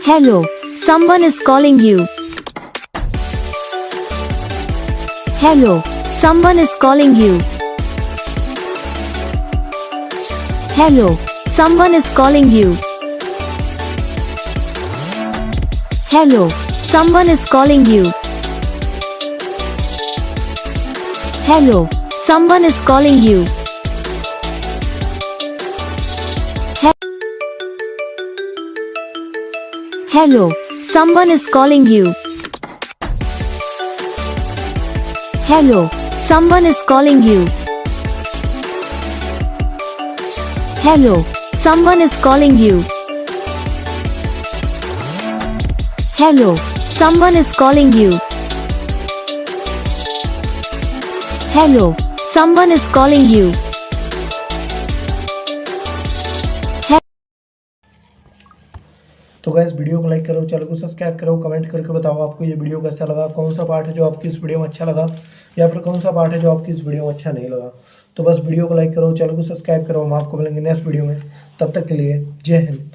Hello, someone is calling you. Hello, someone is calling you. Hello, someone is calling you. Hello, someone is calling you. Hello, someone is calling you. Hello, someone is calling you. Hello, someone is calling you. Hello, someone is calling you. Hello, someone is calling you. Hello, someone is calling you. तो guys video को like करो, channel को subscribe करो, comment करके बताओ आपको ये video कैसा लगा, कौन सा पार्ट है जो आपकी इस वीडियो में अच्छा लगा या फिर कौन सा पार्ट है जो आपकी इस वीडियो में अच्छा नहीं लगा। तो बस वीडियो को लाइक करो, चैनल को सब्सक्राइब करो। हम आपको मिलेंगे नेक्स्ट वीडियो में, तब तक के लिए जय हिंद।